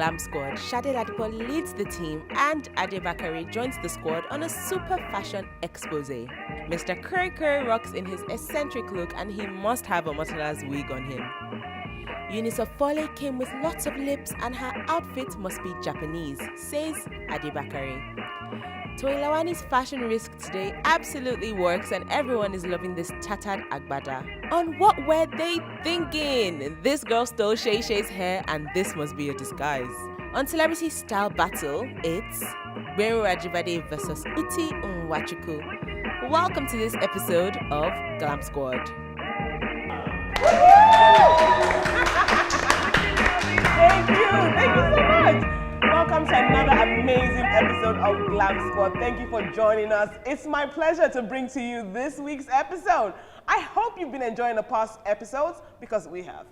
Glam Squad, Shade Ladipo leads the team and Ade Bakare joins the squad on a super fashion expose. Mr. Curry rocks in his eccentric look and he must have a Motola's wig on him. Eunice Ofole came with lots of lips and her outfit must be Japanese, says Ade Bakare. Toilawani's fashion risk today absolutely works and everyone is loving this tattered agbada. On what were they thinking? This girl stole Shay Shay's hair and this must be a disguise. On Celebrity Style Battle, it's Benro Ajibade versus Uti Nwachukwu. Welcome to this episode of Glam Squad. Thank you so much. Welcome to another amazing episode of Glam Squad. Thank you for joining us. It's my pleasure to bring to you this week's episode. I hope you've been enjoying the past episodes because we have.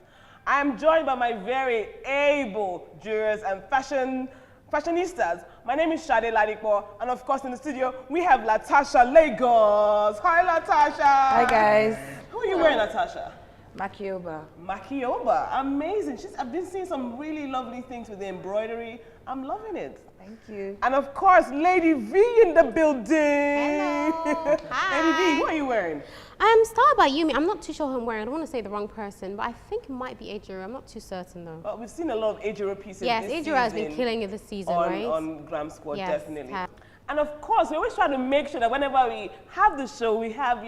I am joined by my very able jurors and fashionistas. My name is Shade Ladipo, and of course in the studio we have Latasha Lagos. Hi Latasha. Hi guys. Who are you wearing, Latasha? Makioba. Amazing. I've been seeing some really lovely things with the embroidery. I'm loving it. Thank you. And of course, Lady V in the building. Hello. Hi. Lady V, who are you wearing? I'm styled by Yumi. I'm not too sure who I'm wearing. I don't want to say the wrong person, but I think it might be Ejiro. I'm not too certain though. Well, we've seen a lot of Ejiro pieces. Yes, this Ejiro has been season killing it this season, right? On Glam Squad, Yes, definitely. And of course, we always try to make sure that whenever we have the show, we have,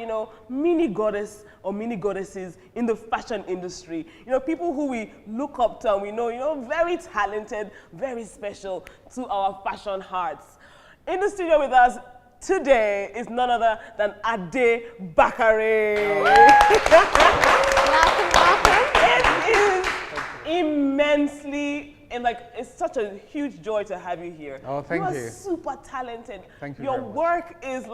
mini goddess or mini goddesses in the fashion industry. People who we look up to and we know, very talented, very special to our fashion hearts. In the studio with us today is none other than Ade Bakare. Welcome. It is immensely it's such a huge joy to have you here. Oh, thank you. You are super talented. Thank you. Your very much. work is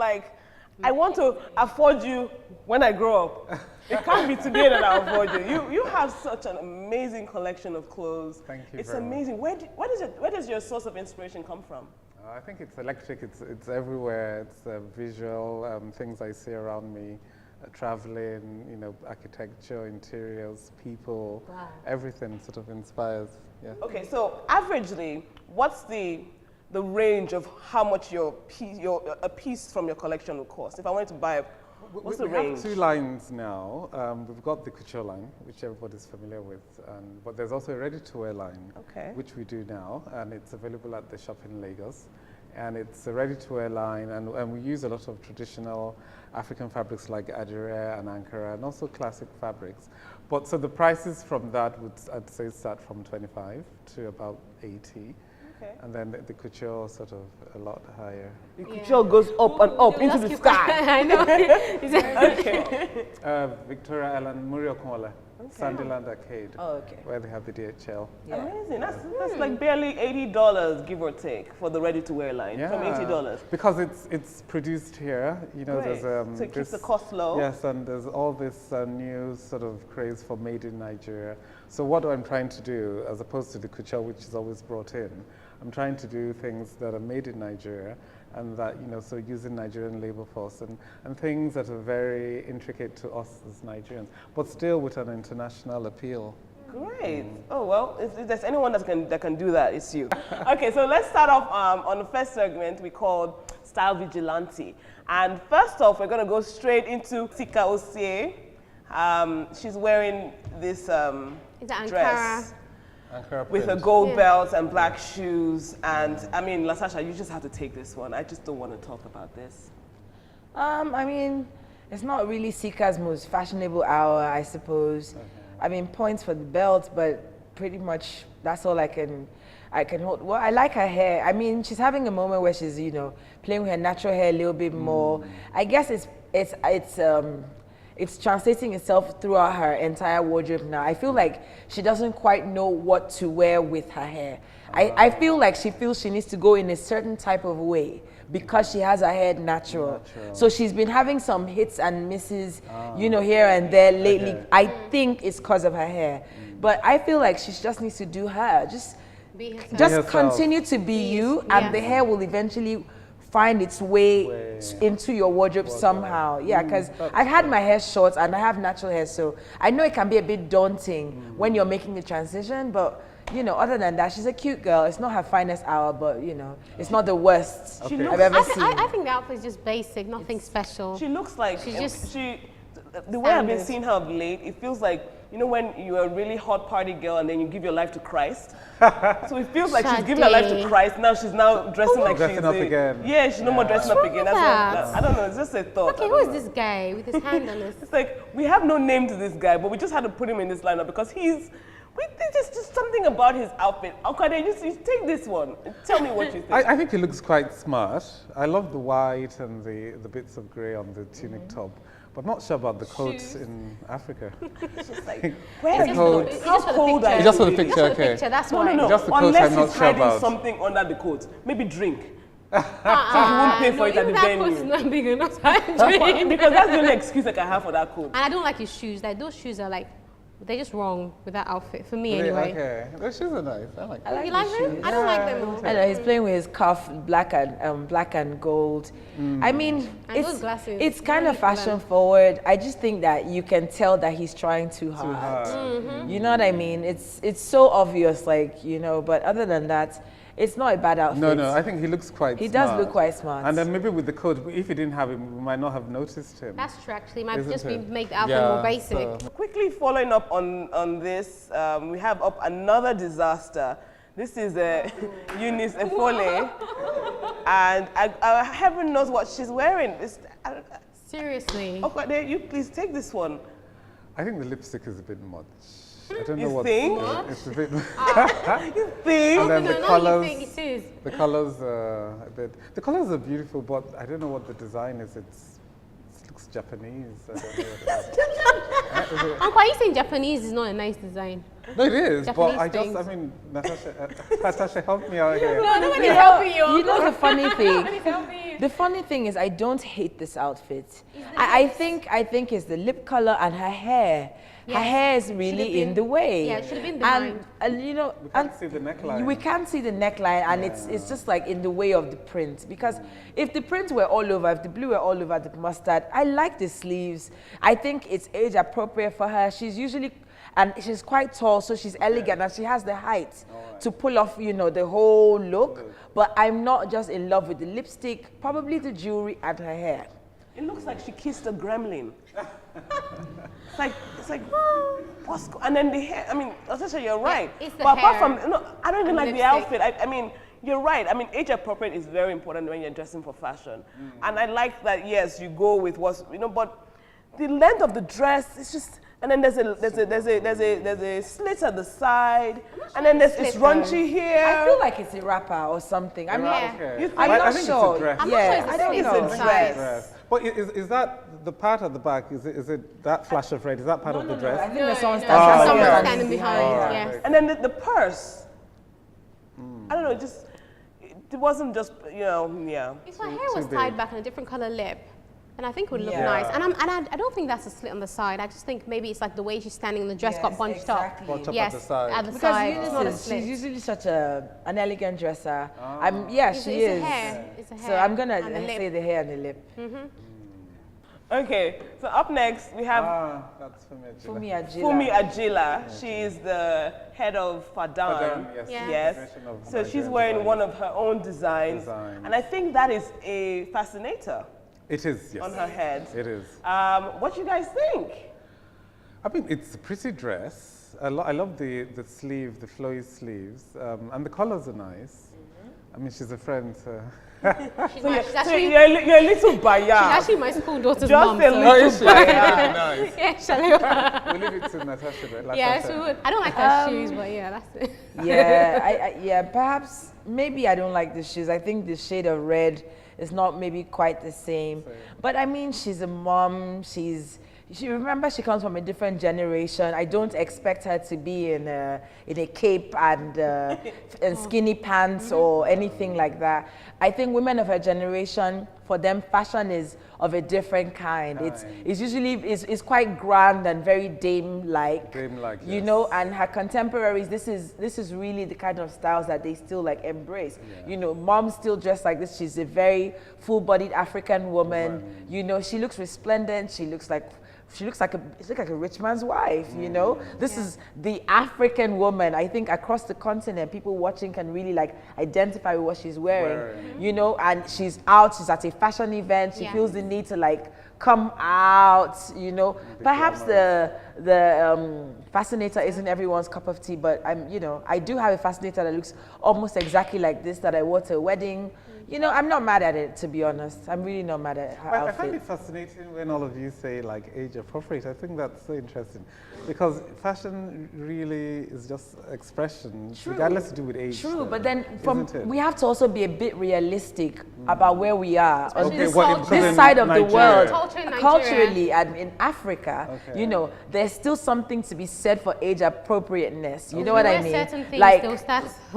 I want to afford you when I grow up. It can't be today that I afford you. You have such an amazing collection of clothes. Thank you. It's very amazing. Much. Where does your source of inspiration come from? I think it's electric. It's everywhere. It's visual things I see around me. Traveling, architecture, interiors, people, Wow. Everything sort of inspires. Yeah. Okay, so averagely, what's the range of how much a piece from your collection will cost? If I wanted to buy what's the range? We have two lines now. We've got the couture line, which everybody's familiar with, but there's also a ready-to-wear line, which we do now, and it's available at the shop in Lagos. And it's a ready-to-wear line, and we use a lot of traditional African fabrics like Adire and Ankara, and also classic fabrics. But so the prices from that would, I'd say, start from 25 to about 80. Okay. And then the couture sort of a lot higher. The couture goes up and up into the sky. I know. Okay. Victoria Island, Muriel Konwale. Sandyland Arcade, okay. Where they have the DHL. Yeah. Amazing. That's like barely $80, give or take, for the ready-to-wear line. Yeah. From $80. Because it's produced here. There's so it keeps the cost low. Yes, and there's all this new sort of craze for made in Nigeria. So what I'm trying to do, as opposed to the couture, which is always brought in, I'm trying to do things that are made in Nigeria, and that, so using Nigerian labor force and things that are very intricate to us as Nigerians, but still with an international appeal. Great. Oh, well, if there's anyone that can do that, it's you. Okay, so let's start off on the first segment we called Style Vigilante. And first off, we're going to go straight into Tika Osie. She's wearing this dress. With a gold belt and black shoes, and I mean, Latasha, you just have to take this one. I just don't want to talk about this. I mean, it's not really Sika's most fashionable hour, I suppose. I mean, points for the belt, but pretty much that's all I can hold. Well, I like her hair. I mean, she's having a moment where she's, playing with her natural hair a little bit more. I guess it's translating itself throughout her entire wardrobe now. I feel like she doesn't quite know what to wear with her hair. I feel like she feels she needs to go in a certain type of way because she has her hair natural. So she's been having some hits and misses, here and there lately. I think it's because of her hair. But I feel like she just needs to do her. Just continue to be you, and the hair will eventually find its way into your wardrobe somehow. Yeah, because I've had my hair short and I have natural hair, so I know it can be a bit daunting when you're making the transition, but you know, other than that, she's a cute girl. It's not her finest hour, but you know, it's not the worst She looks- I've ever I, seen. I think the outfit is just basic, nothing special. She looks like She's just the way I've been standard. seeing her of late, it feels like, you know, when you're a really hot party girl and then you give your life to Christ. So it feels like she's giving her life to Sade. Christ. Now she's now dressing like Dressing she's up again. Yeah, she's no more dressing up wrong again. with that? I don't know. It's just a thought. Okay, I who don't is know. this guy with his hand on his? It's like we have no name to this guy, but we just had to put him in this lineup because there's just something about his outfit. Okay, you take this one. Tell me what you think. I think he looks quite smart. I love the white and the bits of grey on the tunic top, but not sure about the coats in Africa. It's just like, where It's is cold. it? It's How just for the cold are picture. you? Just for the really? picture, Just for the okay. picture, that's No, why. no, no. Just the coat Unless I'm not he's sure hiding about. something under the coat. Maybe drink. He won't pay for it at the that venue. coat's not big enough to drink. Because that's the only excuse I can have for that coat. And I don't like his shoes. Like those shoes are like, they're just wrong with that outfit for me anyway. Okay, those shoes are nice. I like I them. like You the like them? shoes. I don't like them. I know he's playing with his cuff, black and gold. I mean, And those glasses, it's kind of really cool. fashion forward. I just think that you can tell that he's trying too hard. hard. You know what I mean? It's so obvious, like, you know. But other than that, it's not a bad outfit. No, I think he looks quite He smart. does look quite smart. And then maybe with the coat, if he didn't have him, we might not have noticed him. That's true actually. Might Isn't just be it? make the outfit Yeah, more basic. so- Quickly following up on this, we have up another disaster. This is Eunice Efole, and heaven knows what she's wearing. Seriously. Okay, you please take this one. I think the lipstick is a bit much. I don't know You what. think? It's a bit. You think? And then No, the no, colors. you think it is. The colors are a bit. The colors are beautiful, but I don't know what the design is. It looks Japanese. I don't know what it is. Uncle, are you saying Japanese is not a nice design? No, it is. Japanese But things. I mean, Natasha, help me out here. No, nobody's helping you. You know the funny thing. Nobody's helping you. The funny thing is, I don't hate this outfit. I think it's the lip color and her hair. Her Yes. hair is Should've really been- in the way. yeah, it should've been and, behind. you know, We can't see the neckline. we can't see the neckline, and it's just like in the way of the print. Because if the print were all over, if the blue were all over the mustard, I like the sleeves. I think it's age appropriate for her. She's usually, and she's quite tall, so she's elegant, and she has the height to pull off, you know, the whole look. But I'm not just in love with the lipstick, probably the jewelry and her hair. It looks like she kissed a gremlin. It's like, and then the hair, I mean, Natasha, you're right. it's the But apart hair from, no, I don't even and like the lipstick. outfit. I mean, you're right. I mean, age appropriate is very important when you're dressing for fashion. And I like that, yes, you go with what's, you know, but the length of the dress, it's just, and then there's a slit at the side, and then it's slit, raunchy here. I feel like it's a wrapper or something. I mean, Yeah. Okay. You think- I'm I not think sure. It's a dress. I'm not yeah, sure it's a I don't slip know. It's a dress. Dress. But is that the part at the back? Is it that flash of red? Is that part of the dress? I think there's someone no, standing there's behind. someone standing behind, Yeah. yes. And then the purse. I don't know, it wasn't just, you know, yeah. If her hair was big. tied back on a different color lip, then I think it would look Yeah. nice. And I don't think that's a slit on the side. I just think maybe it's like the way she's standing and the dress got Yes, bunched exactly. up. Bunched up Yes, at the side. at the Because side. It's not a Eunice is, slit. she's usually such an elegant dresser. It's- She it's a is. hair. It's a So hair I'm gonna and the lip. say the hair and the lip. Okay, so up next we have That's Fumi familiar. Ajila. Fumi Ajila. She is the head of Fadan. Fadan, yes. Yeah. Yes. Federation of So she's Nigerian wearing Designers. one of her own designs. Designs. And I think that is a fascinator It is, yes. on her head. It is. What do you guys think? I mean, it's a pretty dress. I love the sleeve, the flowy sleeves, and the colors are nice. I mean, she's a friend. She's So, my- you're, she's so actually, you're a little she's biased. actually my school daughter's Just mom. a So. little biased. Nice. Yeah, Shalewa. We'll leave it to Natasha. Then. Yeah, Natasha. she would. I don't like her shoes, but yeah, that's it. Yeah, perhaps maybe I don't like the shoes. I think the shade of red is not maybe quite the same. But I mean, she's a mom. Remember, she comes from a different generation. I don't expect her to be in a cape and skinny pants or anything like that. I think women of her generation, for them, fashion is of a different kind. It's usually it's quite grand and very dame-like. Dame-like, you yes. know. And her contemporaries, this is really the kind of styles that they still like embrace. You know, mom still dressed like this. She's a very full-bodied African woman. You know, she looks resplendent. She looks like she looks like a rich man's wife, you know? This is the African woman. I think across the continent, people watching can really like identify with what she's wearing, you know? And she's out, she's at a fashion event, she feels the need to like come out, you know? Perhaps the fascinator isn't everyone's cup of tea, but I do have a fascinator that looks almost exactly like this that I wore to a wedding. You know, I'm not mad at it, to be honest. I'm really not mad at her outfit. I find it fascinating when all of you say like age appropriate. I think that's so interesting because fashion really is just expression, regardless to do with age. True, but then we have to also be a bit realistic about where we are on this side of the world. Culturally and in Africa, you know, there's still something to be said for age appropriateness. You know what I mean? Like,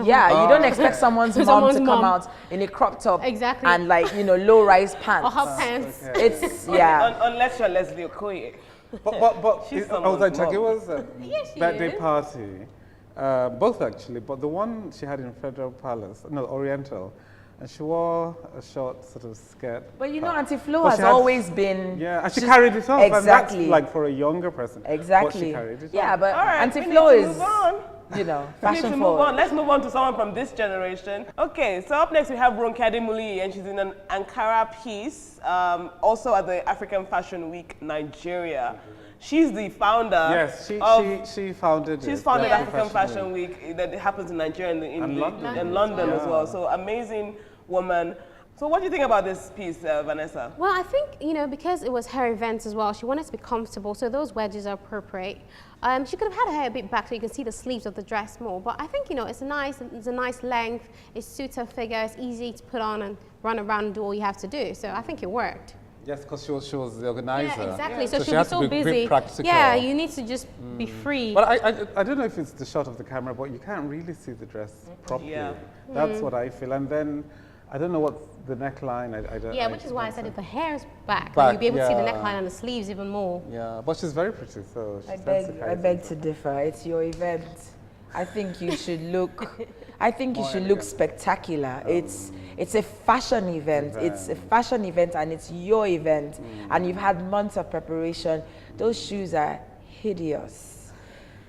yeah, you don't expect someone's mom to come out in a crop top and like, you know, low-rise pants. Or hot pants. It's, yeah. Unless you're Leslie Okoye. But I was at Chagiwa's birthday party, both actually, but the one she had in Federal Palace, no, Oriental, and she wore a short sort of skirt. But you know, Auntie Flo has always been... Yeah, and she carried it off. Exactly. And that's like for a younger person. Exactly. But she carried it yeah, off. but right, Auntie Flo is... You know, fashion forward. Let's move on to someone from this generation. Okay, so up next we have Ronke Muli, and she's in an Ankara piece, also at the African Fashion Week, Nigeria. She's the founder. Yes, she founded. She's founded African Fashion Week that happens in Nigeria and London as well. So amazing woman. So what do you think about this piece, Vanessa? Well, I think, you know, because it was her event as well, she wanted to be comfortable, so those wedges are appropriate. She could have had her hair a bit back so you can see the sleeves of the dress more, but I think, you know, it's a nice length, it suits her figure, it's easy to put on and run around and do all you have to do, so I think it worked. Yes, because she was the organizer. Yeah, exactly. Yeah. So she she'll be so busy. Yeah, you need to just be free. But I don't know if it's the shot of the camera, but you can't really see the dress properly. Yeah. That's what I feel. And then I don't know what the neckline. I don't. Yeah, which is why I said if the hair is back, then you'll be able to see the neckline and the sleeves even more. Yeah, but she's very pretty, so I beg to differ. It's your event. I think you should look. I think you should look spectacular. It's a fashion event. It's a fashion event, and it's your event. And you've had months of preparation. Those shoes are hideous.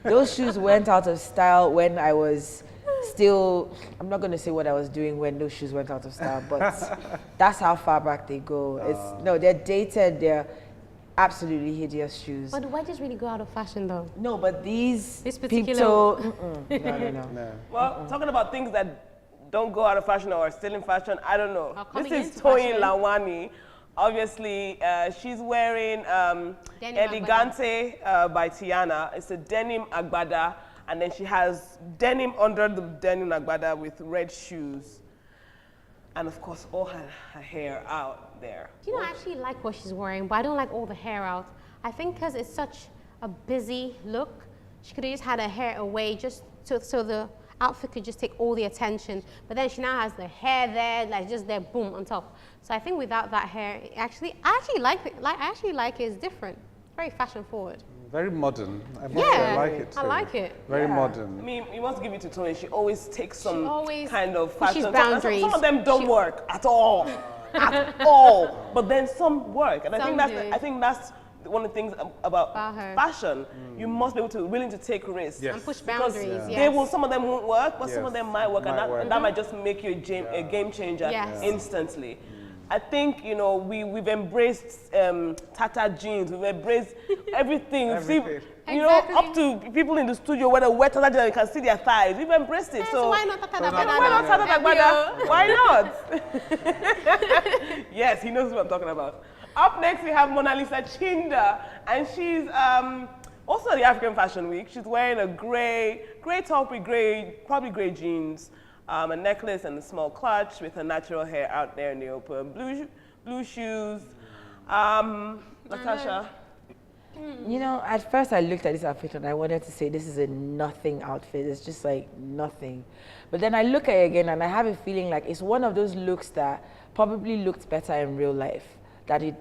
Those shoes went out of style when I was still. I'm not going to say what I was doing when those shoes went out of style, but that's how far back they go. No, they're dated. They're absolutely hideous shoes. But the wedges really go out of fashion, though. No, but this particular. No. Well, talking about things that don't go out of fashion or are still in fashion, I don't know. This is Toyin Lawani. Obviously, she's wearing Elegante by Tiana. It's a denim agbada, and then she has denim under the denim agbada with red shoes. And of course, all her hair out there. You know, I actually like what she's wearing, but I don't like all the hair out. I think because it's such a busy look, she could have just had her hair away just so the outfit could just take all the attention. But then she now has the hair there, like just there, boom, on top. So I think without that hair, I actually like it. I actually like it. It's different, very fashion forward. Very modern. I like it too. I like it. Very modern. I mean, you must give it to Tony. She always takes some kind of fashion. Boundaries. Some of them don't work at all, at all. But then some work, and I think that's one of the things about fashion. You must be able to willing to take risks and push boundaries. Some of them won't work, but some of them might work, and that might just make you a game changer instantly. I think, you know, we've embraced Tata jeans, we've embraced everything. Everything. You know, up to people in the studio where they wear Tata jeans, you can see their thighs. We've embraced it. So why not Tata Agbada? Why not? Yes, he knows what I'm talking about. Up next, we have Mona Lisa Chinda, and she's also at the African Fashion Week. She's wearing a gray top with probably gray jeans, a necklace and a small clutch with her natural hair out there in the open. Blue shoes. Natasha. You know, at first I looked at this outfit and I wanted to say this is a nothing outfit. It's just like nothing. But then I look at it again and I have a feeling like it's one of those looks that probably looked better in real life than it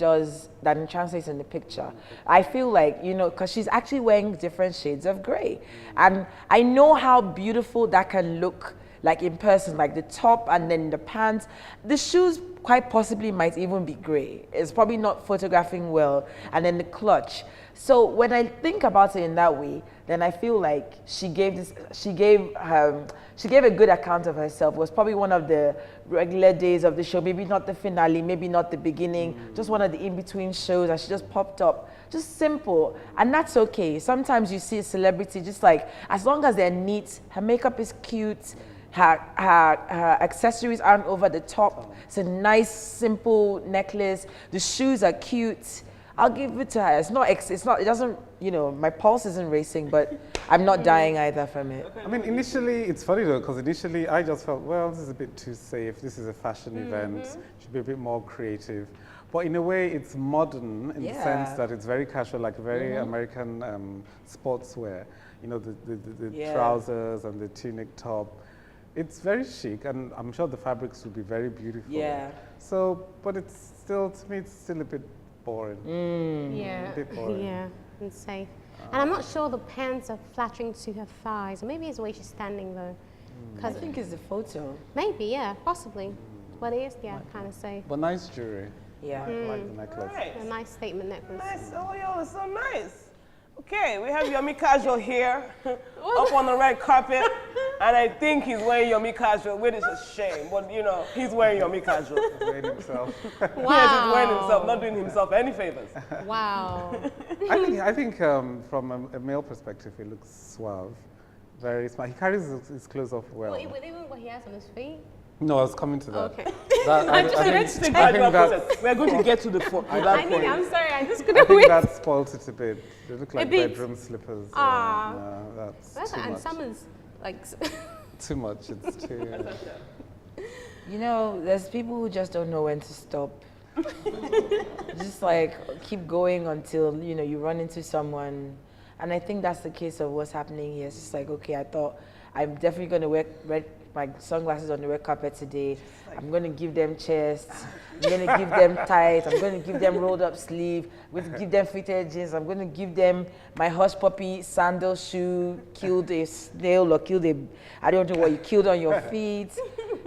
translates in the picture. I feel like, you know, because she's actually wearing different shades of gray. And I know how beautiful that can look, like in person, like the top and then the pants. The shoes quite possibly might even be gray. It's probably not photographing well. And then the clutch. So when I think about it in that way, then I feel like she gave a good account of herself. It was probably one of the regular days of the show, maybe not the finale, maybe not the beginning, just one of the in-between shows, and she just popped up. Just simple, and that's okay. Sometimes you see a celebrity just like, as long as they're neat, her makeup is cute, her accessories aren't over the top, it's a nice, simple necklace, the shoes are cute, I'll give it to her. It's not, it doesn't, you know, my pulse isn't racing, but I'm not dying either from it. I mean, initially, it's funny though, because initially I just felt, well, this is a bit too safe. This is a fashion event. Should be a bit more creative. But in a way, it's modern in the sense that it's very casual, like very American sportswear. You know, the trousers and the tunic top. It's very chic, and I'm sure the fabrics will be very beautiful. Yeah. So, but it's still, to me, it's still a bit boring. Yeah. A bit boring. Yeah, and safe. And I'm not sure the pants are flattering to her thighs. Maybe it's the way she's standing though. I think it's the photo. Maybe, yeah, possibly. But it is, yeah, kind of safe. But nice jewelry. Yeah. I like the necklace. Nice. A nice statement necklace. Nice. Oh, yo, it's so nice. Okay, we have Yomi Casual here, up on the red carpet, and I think he's wearing Yomi Casual, which is a shame, but you know, he's wearing Yomi Casual. He's wearing himself. Yes, he's wearing himself, not doing himself any favors. Wow. I think from a male perspective, he looks suave, very smart. He carries his clothes off well. Even what he has on his feet? No, I was coming to that. Okay. Let's take gradual process. We're going to get to the point. I'm sorry, I just I couldn't think wait. that spoiled it a bit. They look like bit. bedroom slippers. Ah. No, that's too And much. someone's like, Too much. It's too. You know, there's people who just don't know when to stop. Just like keep going until, you know, you run into someone. And I think that's the case of what's happening here. It's just like, okay, I thought I'm definitely going to wear my sunglasses on the red carpet today. I'm going to give them chests. I'm going to give them tight. I'm going to give them rolled up sleeve. I'm going to give them fitted jeans. I'm going to give them my hush puppy sandal shoe, killed a snail or killed a, I don't know what you killed on your feet.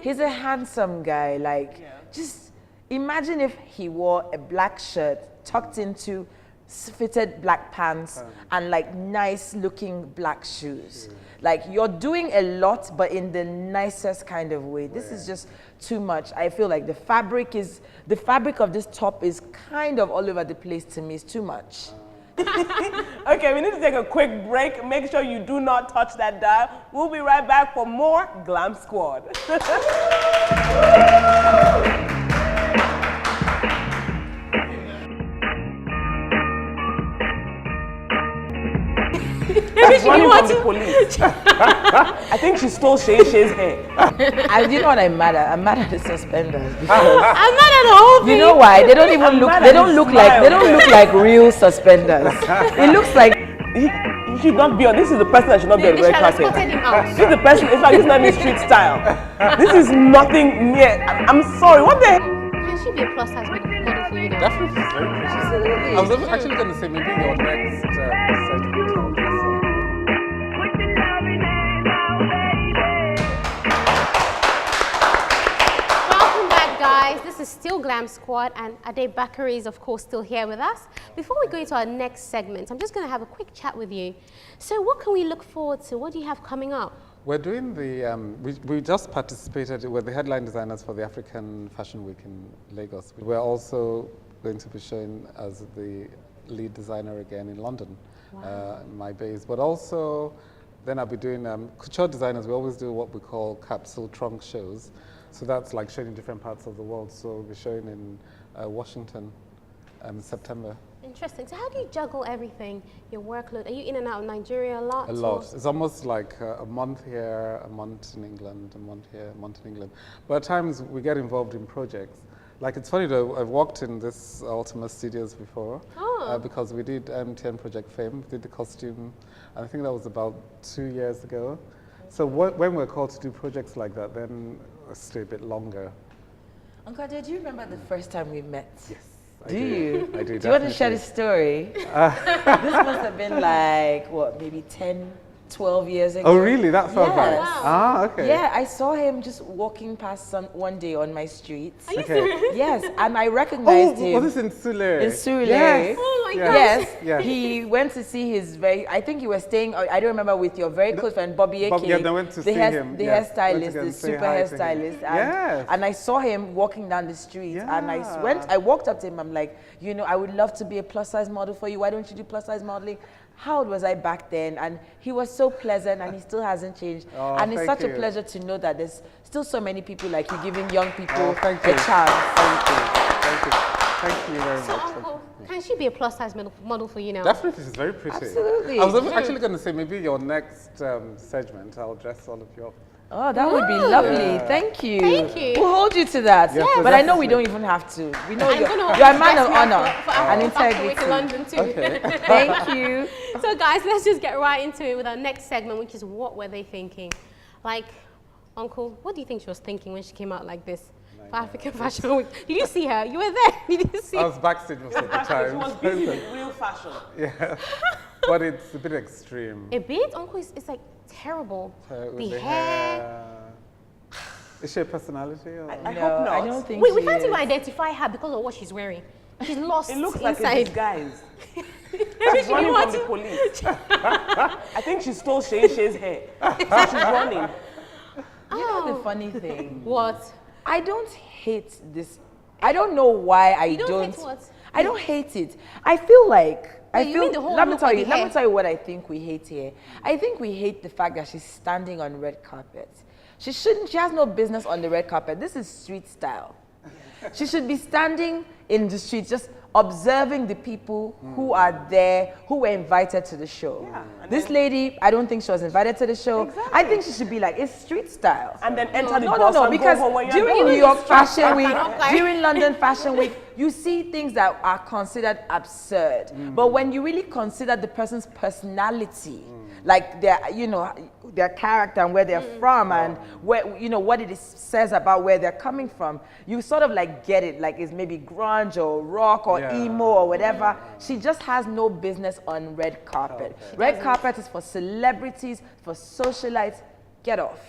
He's a handsome guy. Like, just imagine if he wore a black shirt tucked into fitted black pants and like nice looking black shoes. Like, you're doing a lot, but in the nicest kind of way. This is just too much. I feel like the fabric of this top is kind of all over the place to me. It's too much. Okay, we need to take a quick break. Make sure you do not touch that dial. We'll be right back for more Glam Squad. She's running from the police. I think she stole Shay Shay's hair. You know what I'm mad at? I'm mad at the suspenders. Because I'm not at all. you know why? They don't even look. They don't look like real suspenders. It looks like. He should not be on. This is the person that should not be on the red carpet. This is the person. In fact, this is not even street style. This is nothing near. I'm sorry. What the heck? Can she be a plus size model for you? Definitely, she's very pretty. I was actually going to say maybe your next set will tell this. Welcome back, guys. This is still Glam Squad, and Ade Bakare is, of course, still here with us. Before we go into our next segment, I'm just going to have a quick chat with you. So what can we look forward to? What do you have coming up? We're doing the, we just participated, we're the headline designers for the African Fashion Week in Lagos. We're also going to be showing as the lead designer again in London, my base. But also, then I'll be doing couture designers. We always do what we call capsule trunk shows. So that's like showing in different parts of the world. So we'll be showing in Washington in September. Interesting. So how do you juggle everything, your workload? Are you in and out of Nigeria a lot? A lot. It's almost like a month here, a month in England, a month here, a month in England. But at times we get involved in projects. Like, it's funny though, I've worked in this Ultima Studios before because we did MTN Project Fame, did the costume, and I think that was about 2 years ago. So when we're called to do projects like that, then I stay a bit longer. Uncle, do you remember the first time we met? Yes. Do you? I do. Do you want to share the story? This must have been like, what, maybe 10, 12 years ago. Oh, really? That's so bad. Yes. Wow. Ah, okay. Yeah, I saw him just walking past one day on my street. Are you Okay. serious? Yes, and I recognized Oh, him. was this in Sule? In Sule. Yes. Oh my Yes. God. Yes, Yes. he went to see his I think he was staying, I don't remember, with your very close friend, Bobby A.K. Yeah, they went to see him. The Yes. Went to hairstylist, go the and say super hi to him. hairstylist. Yes. And I saw him walking down the street, and Yeah. I walked up to him, I'm like, you know, I would love to be a plus size model for you. Why don't you do plus size modeling? How old was I back then? And he was so pleasant, and he still hasn't changed. Oh, and it's thank such you. a pleasure to know that there's still so many people like you giving young people Thank a you. chance. Thank you. Thank you. Thank you very So, much. Uncle, can she be a plus size model for you now? Definitely, she's very pretty. Absolutely. I was actually going to say maybe your next segment, I'll dress all of you up. Oh, that would be lovely. Yeah. Thank you. Thank you. We'll hold you to that. Yes, But I know definitely. we don't even have to. We know I'm you're, gonna you're a man dress of me up honor for and African Fashion Week integrity. in London too. Okay. Thank you. So guys, let's just get right into it with our next segment, which is what were they thinking? Like, Uncle, what do you think she was thinking when she came out like this for African Fashion Week? Did you see her? You were there. Did you see I was backstage most of the She time. was busy with real fashion. Yeah. But it's a bit extreme. a bit? Uncle, it's like terrible. With The hair. Is she a personality? Or? I No, hope not. I don't think We she can't even is. identify her because of what she's wearing. She's lost It looks like a inside. disguise. Maybe She's she running from wants the to- police. I think she stole Shay's hair. So she's running. You know the funny thing? What? I don't hate this. I don't know why I You don't don't. hate what? I don't hate it. I feel like. I you feel. mean the whole let me look tell of you. the Let hair? me tell you what I think we hate here. I think we hate the fact that she's standing on red carpet. She shouldn't. She has no business on the red carpet. This is street style. She should be standing in the street, just observing the people who are there, who were invited to the show. Yeah, and This then- lady, I don't think she was invited to the show. Exactly. I think she should be like, it's street style. And then enter the No, bus and because go home when you're during done. New York Fashion Week, Okay. during London Fashion Week, you see things that are considered absurd. But when you really consider the person's personality, like their, you know, their character and where they're from and where, you know, what it says about where they're coming from, you sort of like get it, like it's maybe grunge or rock or Yeah. emo or whatever. She just has no business on red carpet. Red carpet is for celebrities, for socialites. Get off.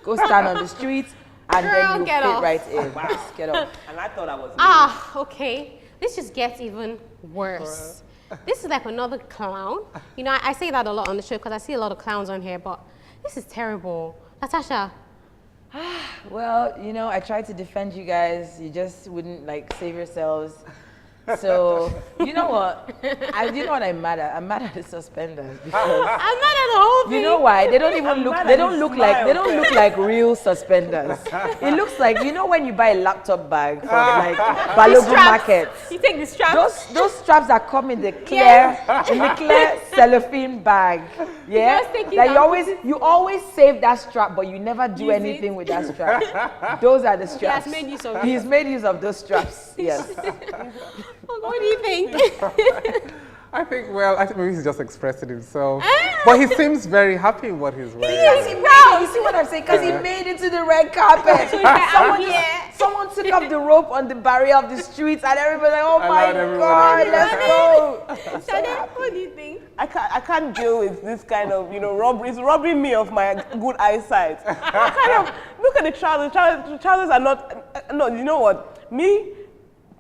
Go stand on the streets and Girl, then you get fit off. right in. Just get off. And I thought I was. Okay. This just gets even worse. This is like another clown. You know, I say that a lot on the show because I see a lot of clowns on here, but this is terrible. Natasha, Well, you know, I tried to defend you guys. You just wouldn't like save yourselves. So, you know what? You know what I'm mad at? I'm mad at the suspenders because I'm mad at the whole thing. you know why? They don't even look. mad They at don't his look like. They don't smile. look like real suspenders. It looks like, you know, when you buy a laptop bag from like Balogun Straps. Market. You take the straps. Those straps that come in the clear cellophane bag. Yeah, just take it that and you always save that strap, but you never do Use anything it. with that strap. Those are the straps. has made use of He's made use of those straps. Yes. What do you think? I think, well, I think maybe he's just expressing himself. But he seems very happy with what he's wearing. Yes, he made it. You see what I'm saying? Because he made it to the red carpet. Yeah. Someone took up the rope on the barrier of the streets, and everybody like, oh my Allowed everyone God, in. let's go. Shade, what do you think? I can't deal with this kind of, you know, robbery. It's robbing me of my good eyesight. I kind of look at the trousers. The trousers are not. No, you know what? Me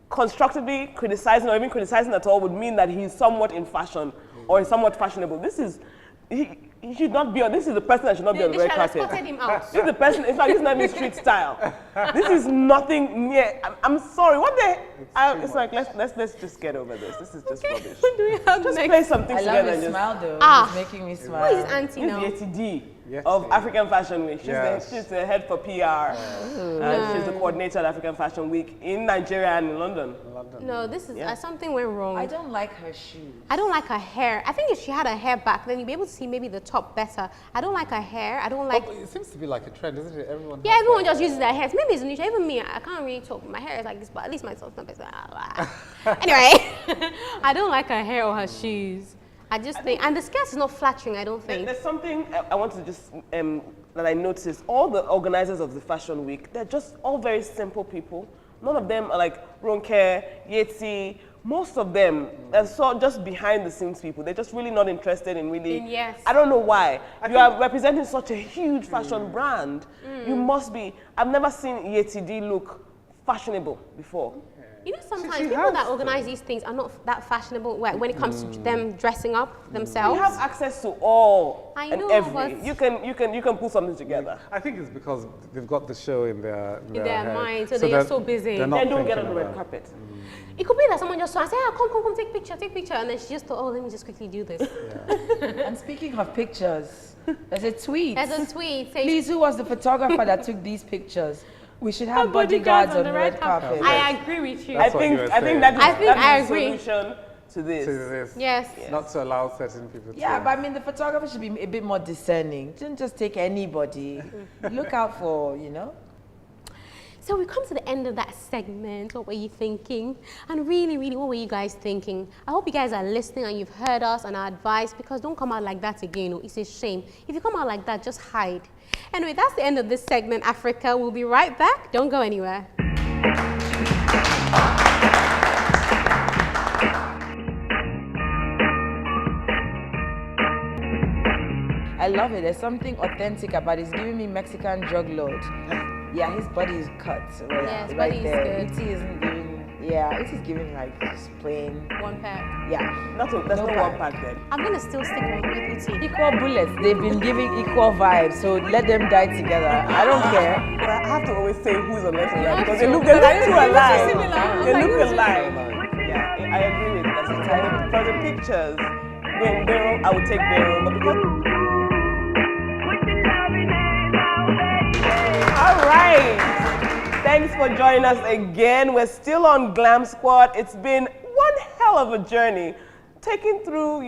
constructively criticizing or even criticizing at all would mean that he's somewhat in fashion or is somewhat fashionable. This is. He should not be on. This is the person that should not be on the They red should have carpet. spotted him out. This is the person. In fact, this is not even street style. This is nothing near. I'm sorry. What the? It's like let's just get over this. This is just rubbish. What do we have Just next? play something I together love and his just. smile though. Ah. It's making me Who is smile. auntie This now? is the ATD Yes, of yes. African Fashion Week. Yes. She's the head for PR. She's the coordinator at African Fashion Week in Nigeria and in London. No, this is Yeah. something went wrong. I don't like her shoes. I don't like her hair. I think if she had her hair back, then you'd be able to see maybe the top better. I don't like her hair. I don't like. But it seems to be like a trend, isn't it? Everyone. Yeah, has everyone that. just uses their hair. Maybe it's new. Even me, I can't really talk. My hair is like this, but at least my soul's not better. Anyway, I don't like her hair or her shoes. I just think, and the skirt is not flattering. I don't think. There's something I want to just that I noticed. All the organizers of the Fashion Week, they're just all very simple people. None of them are like Ronke, Yeti, most of them are so just behind the scenes people. They're just really not interested in really. Yes. I don't know why. You are representing such a huge fashion brand. You must be. I've never seen Yetidi look fashionable before. You know, sometimes people that organize these things are not that fashionable when it comes to them dressing up themselves. You have access to all I and know, every. but You can put something together. I think it's because they've got the show in their head. mind, so they are so busy. they're not Then don't get on thinking the red about- carpet. It could be that someone just saw and said, come, take picture. And then she just thought, oh, let me just quickly do this. And speaking of pictures, there's a tweet. There's a tweet saying, Please, who was the photographer that took these pictures? We should have bodyguards on the red carpet. I agree with you. I That's what think you were I think saying. that is, I think that I is the agree. solution to this. To this. Yes. Not to allow certain people to. Yeah, but I mean, the photographer should be a bit more discerning. Don't just take anybody. Look out for, you know. So we come to the end of that segment. What were you thinking? And really, what were you guys thinking? I hope you guys are listening and you've heard us and our advice, because don't come out like that again. It's a shame. If you come out like that, just hide. Anyway, that's the end of this segment, Africa. We'll be right back. Don't go anywhere. I love it. There's something authentic about it. It's giving me Mexican drug lord. Yeah, his body is cut. Right, Yeah, his right body is there. good. Uti isn't giving, yeah, Uti's giving like just plain, One pack. yeah. There's no pack. one pack then. I'm going to still stick with Uti. Equal bullets. They've been giving equal vibes, so let them die together. I don't care. But I have to always say who's on left and You right have because to, they look because too they look alike. similar. I'm They like, look who's alike. Yeah, I agree with that. For the pictures, when Bero, I would take Bero, but because. All right. Thanks for joining us again. We're still on Glam Squad. It's been one hell of a journey, taking through,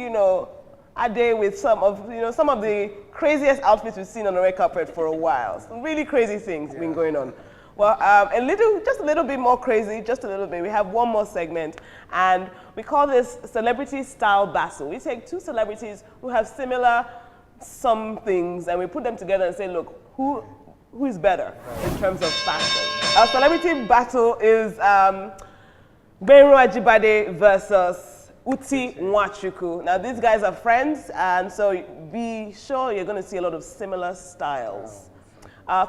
a day with some of the craziest outfits we've seen on the red carpet for a while. Some really crazy things been going on. Well, just a little bit more crazy, just a little bit. We have one more segment, and we call this Celebrity Style Battle. We take two celebrities who have similar some things, and we put them together and say, look, who is better in terms of fashion? Our celebrity battle is Benro Ajibade versus Uti Nwachukwu. Now, these guys are friends, and so be sure you're going to see a lot of similar styles.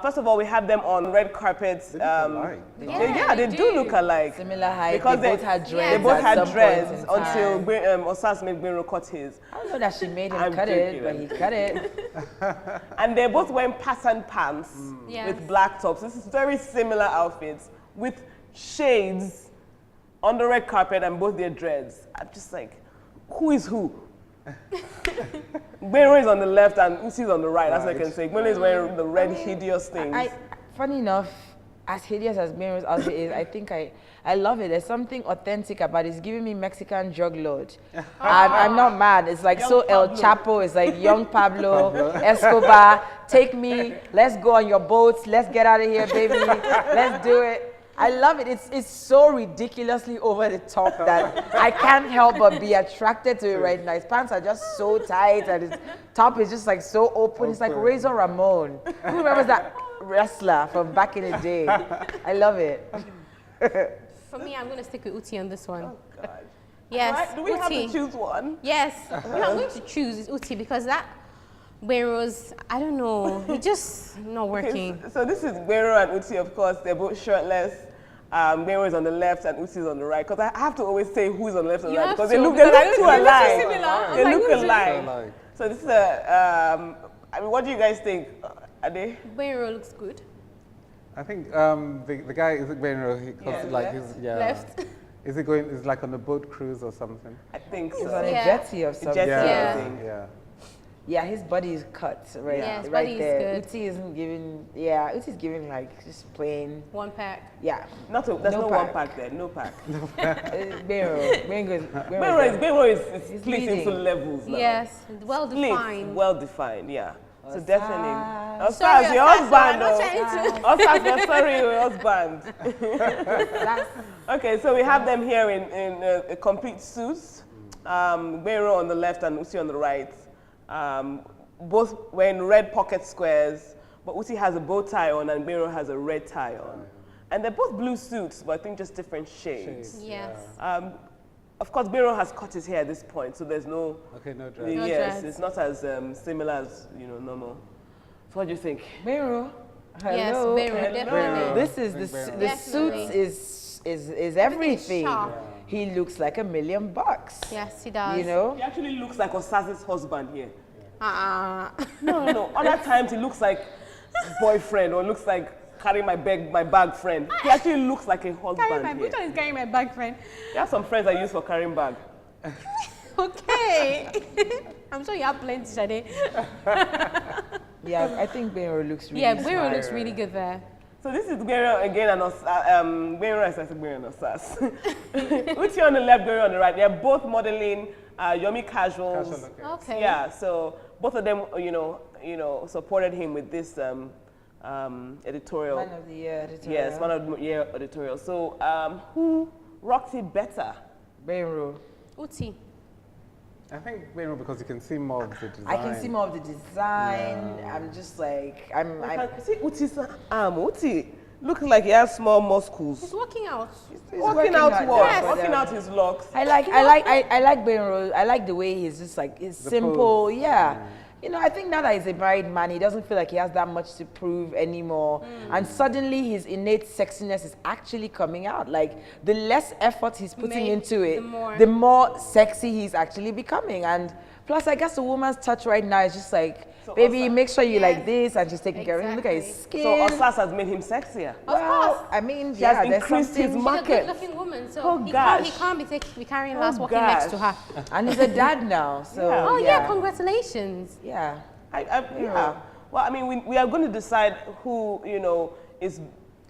First of all, we have them on red carpets. They look alike. They do look alike. Similar height. Because they both had dreads. They both at had some dreads point in until time. Osas made Benro cut his. I don't know that she made him I'm cut it, joking. but he cut it. And they're both wearing pattern pants Yes. with black tops. This is very similar outfits with shades on the red carpet and both their dreads. I'm just like, who is who? Benro is on the left and Uti is on the right. That's what I can say. Benro is wearing the red hideous things. Funny enough, as hideous as Benro's outfit is, I think I love it. There's something authentic about it. It's giving me Mexican drug lord. I'm not mad. It's like Young El Pablo. Chapo. It's like young Pablo Escobar. Take me. Let's go on your boats. Let's get out of here, baby. Let's do it. I love it. It's so ridiculously over the top that I can't help but be attracted to it right now. His pants are just so tight and his top is just like so open. It's like Razor Ramon. Who remembers that wrestler from back in the day? I love it. For me, I'm going to stick with Uti on this one. Oh, God. Yes, Right? Do we have Uti. to choose one? Yes, what I'm going to choose is Uti because that Benro's, I don't know, it's just not working. So this is Benro and Uti, of course. They're both shirtless. Benro is on the left and Uti is on the right. Because I have to always say who's on the left and You right have because to, they look because too they look alike. similar. I'm They like, look who's alike. So this is what do you guys think? Ade? Benro looks good. I think the guy is Benro. Left. Is he going? Is like on a boat cruise or something? I think He's so. on a Yeah. jetty of some jetty. sort. Yeah. Yeah. I think. Yeah. Yeah, his body is cut right, Yeah, his right body is there. good. Uti isn't giving. Yeah, Uti's giving like just plain. One pack. Yeah. There's No no pack. one pack there. No pack. Benro is He's split into leading. levels now. Yes, well Split, defined. well defined, yeah. So definitely. Sorry, Osas, your Osas, husband. I'm not Oh. Osas, we're sorry, your husband. Okay, so we have them here in a complete suits. Benro on the left and Uti on the right. Both wearing red pocket squares, but Uti has a bow tie on and Benro has a red tie on. And they're both blue suits, but I think just different shades. Yes. of course, Bero has cut his hair at this point, so there's no. Okay, no dress. No Yes, dress. it's not as similar as normal. So what do you think? Bero. Hello. Yes, Bero, Hello. definitely. This is the Definitely. suits is Everything's everything. sharp. He looks like $1 million. Yes, he does. You know. He actually looks like Osazi's husband here. No. Other times he looks like boyfriend or looks like carrying my bag friend. He actually looks like a husband here. Which one is carrying my bag, friend? You have some friends I use for carrying bag. Okay. I'm sure you have plenty, Shade. Yeah, I think Bero looks really Yeah, smart. Bero looks really good there. So this is Bero again and Bero is Bero and Osas. Uti on the left, Bero on the right. They're both modeling Yomi Casuals. Casual, okay. Okay. Yeah, so both of them, supported him with this editorial. Man of the year editorial. Yes, one of the year editorial. So who rocked it better? Bero. Uti. I think Bero because you can see more of the design. I can see more of the design. Yeah. I'm just like, I'm See Uti's arm. Uti looks like he has small muscles. He's working out. He's working out hard what? there, but, Working out his locks. I like Bero. I like the way he's just like, it's simple. pose. Yeah. You know, I think now that he's a married man, he doesn't feel like he has that much to prove anymore. And suddenly his innate sexiness is actually coming out. Like, the less effort he's putting into it, the more sexy he's actually becoming. And plus, I guess the woman's touch right now is just like, So baby, Osa- make sure you like Yes. this, and she's taking care of him. Look at his Exactly. skin. So Osas has made him sexier. Well, I mean, has yeah, there's increased his something. market. She's a good-looking woman, so Oh, he gosh. can't be carrying last Oh, walking next to her. gosh. And he's a dad now, so Yeah. Oh yeah, congratulations. yeah. Yeah. Well, I mean, we are going to decide who, is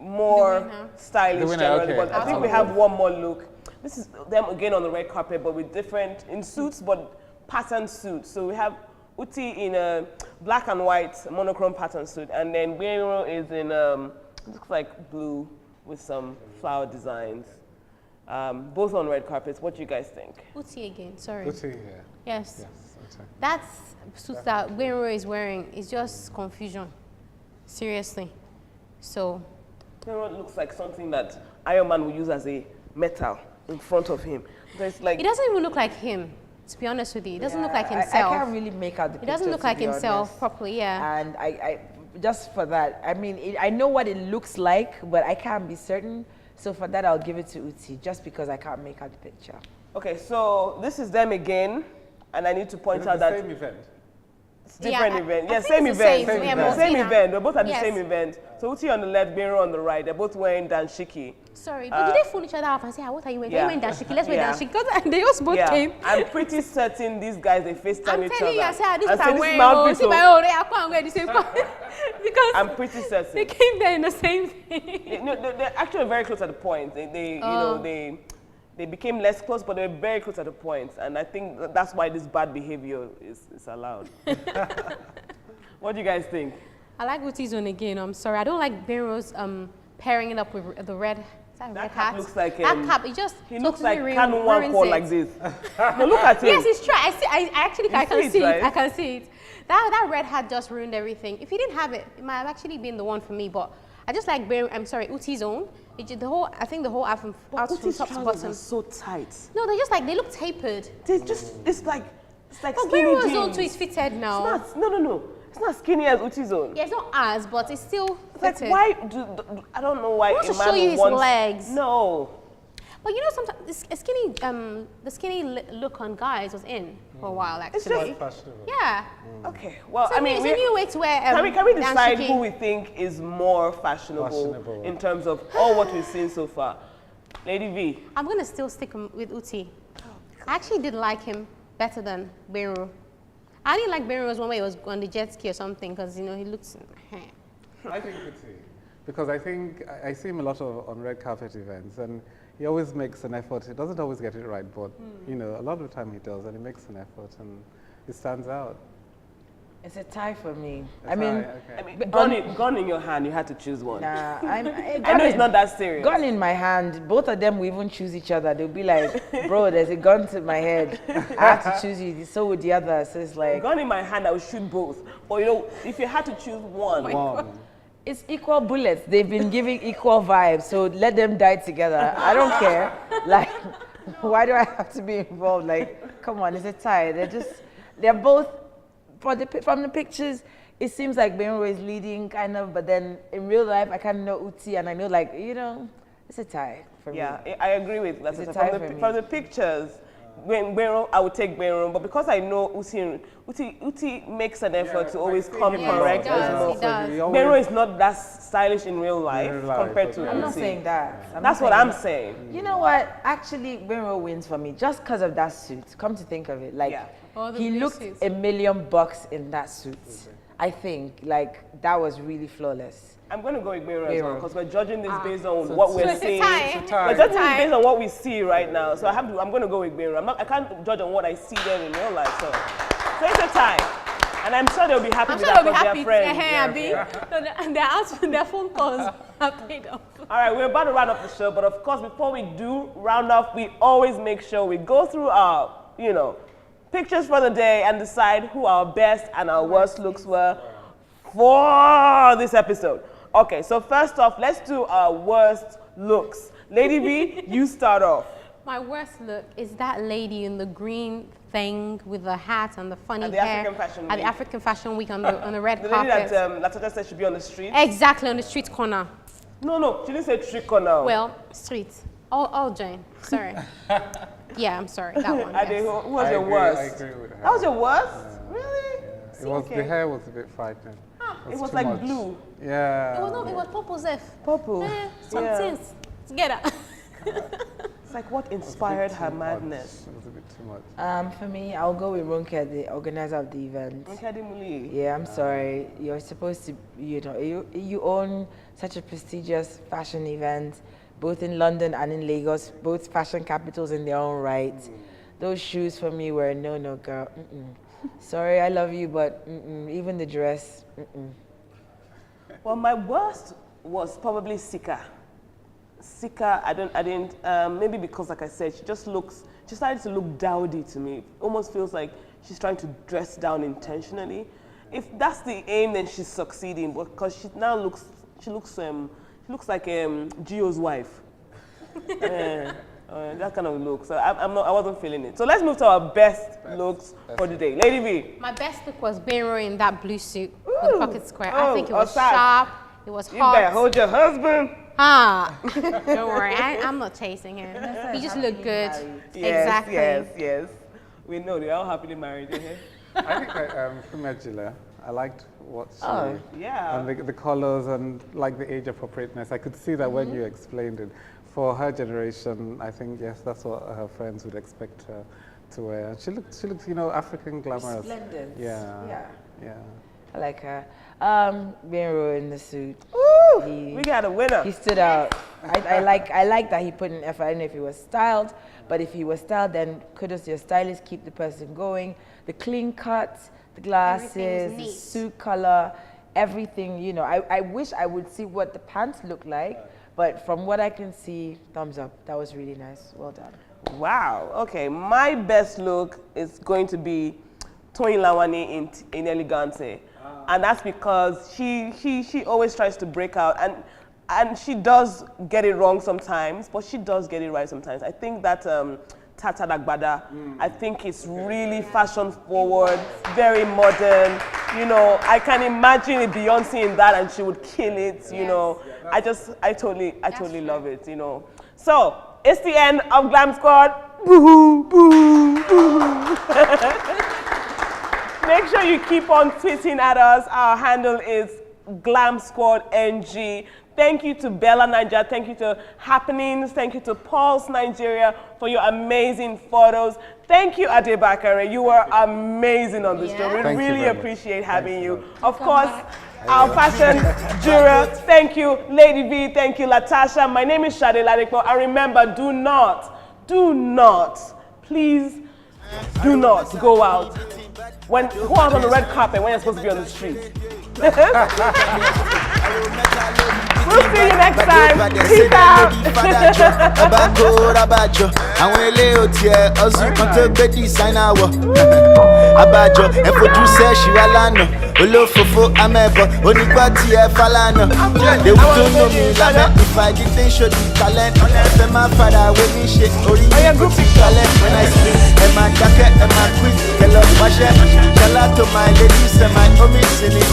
more The winner. stylish The winner, generally. okay. But I think we have one more look. This is them again on the red carpet, but with different, in suits, but pattern suits. So we have Uti in a black and white monochrome pattern suit, and then Bero is in, looks like blue with some flower designs. Both on red carpets. What do you guys think? Uti again, sorry. Uti here. Yes. Yes, Uti. That suit that Bero is wearing is just confusion. Seriously. So, Bero looks like something that Iron Man would use as a metal in front of him. So it's like it doesn't even look like him, to be honest with you. It doesn't look like I himself. can't really make out the It doesn't picture, look to like be himself honest. properly, yeah. And I just for that, I mean, I know what it looks like, but I can't be certain. So for that, I'll give it to Uti, just because I can't make out the picture. okay, so this is them again, and I need to point Is out it the that same event? it's different I event. think Yeah, same it's the event. same, yeah, Same Martina. event. We're both at the Yes. same event. So Uti on the left, Bero on the right. They're both wearing danshiki. Sorry, but did they phone each other up and say, what are you wearing? Yeah. Are you wearing dashiki? Let's wear Yeah. dashiki. Because they just both Yeah, came. I'm pretty certain these guys they FaceTime I'm each telling you, I other. said, this is and what say, I'm "This is wearing. my Oh, outfit, see oh." my own. I can't wear the same because I'm pretty certain. they came there in the same thing. No, they're actually very close at the point. They became less close, but they were very close at the point. And I think that's why this bad behavior is allowed. What do you guys think? I like Uti's one again. I'm sorry. I don't like Bero's pairing it up with the red. Is that That red cap hat? looks like, that cap. It just He looks totally like Kanu one ruins call it. like this. No, look at him. Yes, it's true. I see. I actually I You can see it, see it. right? I can see it. That red hat just ruined everything. If he didn't have it, it might have actually been the one for me. But I just like Uti's own. I think the whole outfit from Uti's top to trousers bottom. are so tight. No, they look tapered. It's like But skinny Bero's jeans. own too is fitted now. It's not, no. It's not skinny as Uti's own. Yeah, it's not as, but it's still It's like, fitted. why I don't know why wants a to man show you would his want- legs. No. But you know, sometimes the skinny look on guys was in for a while, It's actually. just- Fashionable. Yeah. Okay. Well, So I mean, it's a new way to wear. can we decide dashiki. who we think is more fashionable in terms of all what we've seen so far? Lady V. I'm gonna still stick with Uti. I actually did like him better than Beru. I didn't like Beru's one way he was on the jet ski or something because he looks. I think Uti, because I think I see him a lot on red carpet events, and he always makes an effort. He doesn't always get it right, but a lot of the time he does, and he makes an effort, and it stands out. It's a tie for me. I mean, Gun in your hand, you had to choose one. nah, I know it's not that serious. Gun in my hand, both of them will even choose each other. They'll be like, bro, there's a gun to my head. I have to choose you. So would the other. So it's like, Gun in my hand, I would shoot both. But if you had to choose one, One. it's equal bullets. They've been giving equal vibes. So let them die together. I don't care. Like, Why do I have to be involved? Like, come on, it's a tie. They're both, from the pictures, it seems like Benro is leading kind of, but then in real life, I kind of know Uti and I know like, it's a tie for me. Yeah, I agree with that. From the pictures, I would take Benro, but because I know Uti makes an effort to always come correct as well. Benro is not that stylish in real life compared to Uti. I'm not saying that. That's what I'm saying. You know what? Actually, Benro wins for me just because of that suit. Come to think of it, like he looked $1 million in that suit. I think like that was really flawless. I'm going to go with Benro as well because we're judging this based on what we're seeing. We're judging this based on what we see right now. So I'm going to go with Benro. I can't judge on what I see them in real life. So it's a tie. And I'm sure they'll be happy with that because they're friends. Their phone calls are paid off. All right, we're about to round up the show. But of course, before we do round off, we always make sure we go through our, pictures for the day and decide who our best and our worst looks were for this episode. Okay, so first off, let's do our worst looks. Lady V, you start off. My worst look is that lady in the green thing with the hat and the funny at the hair. African Fashion Week. At the African Fashion Week on the red the carpet. The lady that Latoja said should be on the street? Exactly, on the street corner. No, she didn't say street corner. Well, street. Oh, Jane, sorry. Yeah, I'm sorry, that one. Yes. Who was your worst? I agree with her. That was your worst? Really? Yeah. The hair was a bit frightening. It was like much. blue. Yeah. It was purple, Zef. Purple. Some things together. It's like what inspired her madness? It was a bit too much. For me, I'll go with Ronke, the organizer of the event. Yeah, I'm sorry. You're supposed to, you own such a prestigious fashion event, both in London and in Lagos, both fashion capitals in their own right. Those shoes for me were no, girl. Sorry, I love you, but even the dress. Well, my worst was probably Sika. Sika, I didn't, maybe because like I said, she started to look dowdy to me. It almost feels like she's trying to dress down intentionally. If that's the aim, then she's succeeding, because she now looks like Gio's wife. That kind of look. So I wasn't feeling it. So let's move to our best looks for the day. Lady V. My best look was Benro in that blue suit with pocket square. I think it was sad. sharp. It was hot. You better hold your husband. Don't worry, I'm not chasing him. He just looked good. Yes, exactly. Yes. We know they're all happily married. I think Kumejile, I liked what she... yeah. And the colors and like the age appropriateness. I could see that when you explained it. For her generation, I think, yes, that's what her friends would expect her to wear. She looks, African glamorous. Resplendent. Yeah. I like her. Benro in the suit. We got a winner. He stood out. I like that he put in effort. I don't know if he was styled, but if he was styled, then kudos to your stylist. Keep the person going. The clean cut, the glasses, the suit color, everything. I wish I would see what the pants look like, but from what I can see, thumbs up. That was really nice. Well done. Wow. Okay, my best look is going to be Toyin Lawani in Elegante. And that's because she always tries to break out, and she does get it wrong sometimes, but she does get it right sometimes. I think that Tata Dagbada, I think it's really fashion forward, very modern. I can imagine a Beyonce in that, and she would kill it. I totally love it. So it's the end of Glam Squad. Boo boo boo. Make sure you keep on tweeting at us. Our handle is Glam Squad NG. Thank you to Bella Nigeria. Thank you to Happenings. Thank you to Pulse Nigeria for your amazing photos. Thank you, Ade Bakare. You were amazing on this show. We really appreciate having you. Of course, our fashion juror. Thank you, Lady V. Thank you, Latasha. My name is Shade Ladikpo. And remember, do not, please do not go out. Go out on the red carpet when you're supposed to be on the street. We'll see you next time. Peace out. Abajo, and for you say she alano. Olofofo amebo, onipati e falano. They would don't know me like if I didn't show the talent. If my father with me shit, or you put talent when I speak. And my jacket and my quick, hello, my shirt. Shout out to my ladies and my homies in it.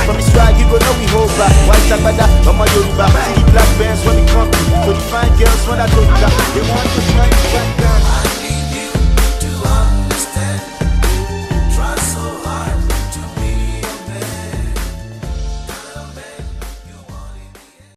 From the swag, you go know we hold back. White Sabada, Mama Yoruba. See the black bands when we come. So the fine girls when I go back. They want to